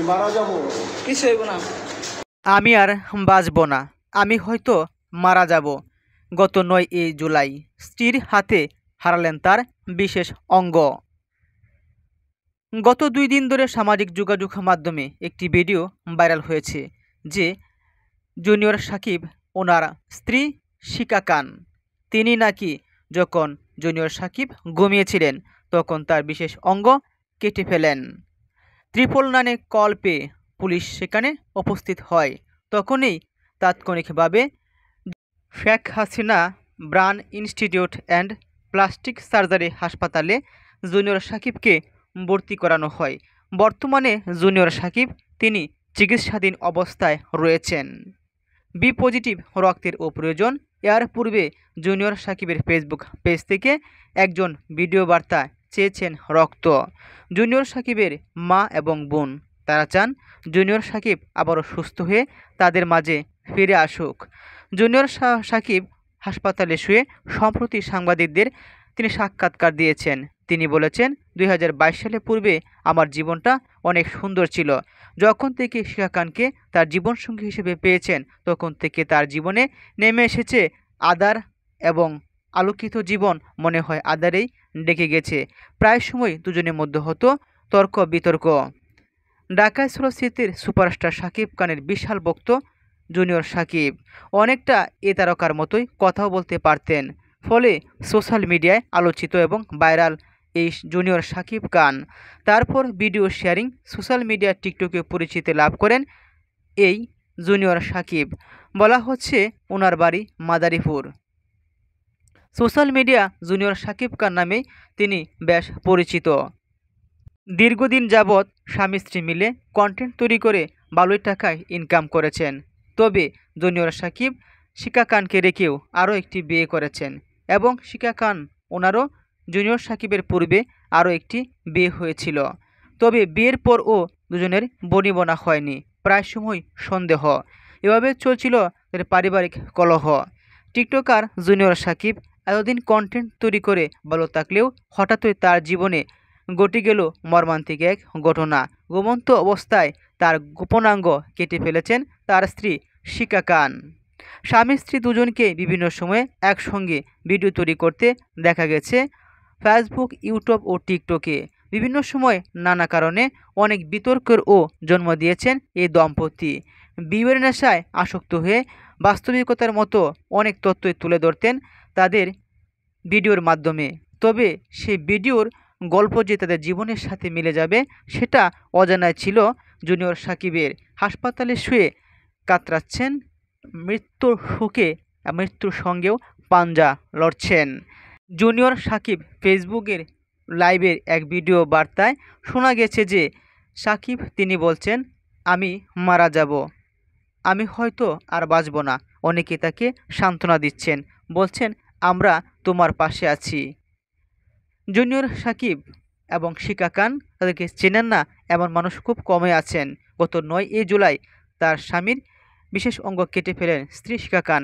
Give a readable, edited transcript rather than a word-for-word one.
মারা যাব। কিছু হইব না। আমি আর বাঁচব না, আমি হয়তো মারা যাব। গত 9 জুলাই স্ত্রীর হাতে হারালেন তার বিশেষ অঙ্গ। গত 2 দিন ধরে সামাজিক যোগাযোগ মাধ্যমে একটি ভিডিও ভাইরাল হয়েছে যে জুনিয়র সাকিব ওনার স্ত্রী শিকা খান, তিনি নাকি যখন জুনিয়র সাকিব ঘুমিয়েছিলেন তখন তার বিশেষ অঙ্গ কেটে ফেলেন। 999 কল পেয়ে পুলিশ সেখানে উপস্থিত হয়। তখনই তাৎক্ষণিকভাবে Sheikh Hasina bran institute and plastic surgery হাসপাতালে জুনিয়র সাকিবকে ভর্তি করানো হয়। বর্তমানে জুনিয়র সাকিব তিনি চিকিৎসাধীন অবস্থায় রয়েছেন। বি পজিটিভ রক্তের ও প্রয়োজন। এর পূর্বে জুনিয়র সাকিবের ফেসবুক পেজ থেকে একজন ভিডিও বার্তা চেয়েছেন রক্ত। জুনিয়র সাকিবের মা এবং বোন তারা চান জুনিয়র সাকিব আবারও সুস্থ হয়ে তাদের মাঝে ফিরে আসুক। জুনিয়র সাকিব হাসপাতালে শুয়ে সম্প্রতি সাংবাদিকদের তিনি সাক্ষাৎকার দিয়েছেন। তিনি বলেছেন, 2022 সালে পূর্বে আমার জীবনটা অনেক সুন্দর ছিল। যখন থেকে শিকা খানকে তার জীবনসঙ্গী হিসেবে পেয়েছেন তখন থেকে তার জীবনে নেমে এসেছে আঁধার এবং আলোকিত জীবন মনে হয় আঁধারেই ডেকে গেছে। প্রায় সময় দুজনের মধ্যে হতো তর্ক বিতর্ক। ঢাকায় চলচ্চিত্রের সুপারস্টার শাকিব খানের বিশাল ভক্ত জুনিয়র সাকিব। অনেকটা এ তারকার মতোই কথাও বলতে পারতেন। ফলে সোশ্যাল মিডিয়ায় আলোচিত এবং ভাইরাল এই জুনিয়র সাকিব খান। তারপর ভিডিও শেয়ারিং সোশ্যাল মিডিয়া টিকটকে পরিচিতি লাভ করেন এই জুনিয়র সাকিব। বলা হচ্ছে ওনার বাড়ি Madaripur. Social media junior Sakib Khan নামে তিনি বেশ পরিচিত। দীর্ঘদিন যাবৎ স্বামী স্ত্রী মিলে কন্টেন্ট তৈরি করে ভালোই টাকায় ইনকাম করেছেন। তবে জুনিয়র সাকিব শিকা খানকে রেখেও আরও একটি বিয়ে করেছেন এবং শিকা খান ওনারও জুনিয়র সাকিবের পূর্বে আরও একটি বিয়ে হয়েছিল। তবে বিয়ের পরও দুজনের বনিবনা হয়নি, প্রায় সময় সন্দেহ। এভাবে চলছিল তাদের পারিবারিক কলহ। টিকটকার জুনিয়র সাকিব এতদিন কন্টেন্ট তৈরি করে ভালো থাকলেও হঠাৎই তার জীবনে ঘটে গেল মর্মান্তিক এক ঘটনা। ঘুমন্ত অবস্থায় তার গোপনাঙ্গ কেটে ফেলেছেন তার স্ত্রী শিকা খান। স্বামী স্ত্রী দুজনকে বিভিন্ন সময়ে একসঙ্গে ভিডিও তৈরি করতে দেখা গেছে ফেসবুক, ইউটিউব ও টিকটকে। বিভিন্ন সময় নানা কারণে অনেক বিতর্কেরও জন্ম দিয়েছেন এই দম্পতি। বিয়ের নেশায় আসক্ত হয়ে বাস্তবিকতার মতো অনেক তথ্যই তুলে ধরতেন তাদের ভিডিওর মাধ্যমে। তবে সেই ভিডিওর গল্প যে তাদের জীবনের সাথে মিলে যাবে সেটা অজানায় ছিল জুনিয়র সাকিবের। হাসপাতালে শুয়ে কাতরাচ্ছেন, মৃত্যুর শোকে মৃত্যুর সঙ্গেও পাঞ্জা লড়ছেন। জুনিয়র সাকিব ফেসবুকের লাইভের এক ভিডিও বার্তায় শোনা গেছে যে সাকিব তিনি বলছেন, আমি মারা যাব, আমি হয়তো আর বাঁচব না। অনেকে তাকে সান্ত্বনা দিচ্ছেন, বলছেন আমরা তোমার পাশে আছি। জুনিয়র সাকিব এবং শিকা খান তাদেরকে চেনেন না এমন মানুষ খুব কমই আছেন। গত 9 জুলাই তার স্বামীর বিশেষ অঙ্গ কেটে ফেলেন স্ত্রী শিকা খান।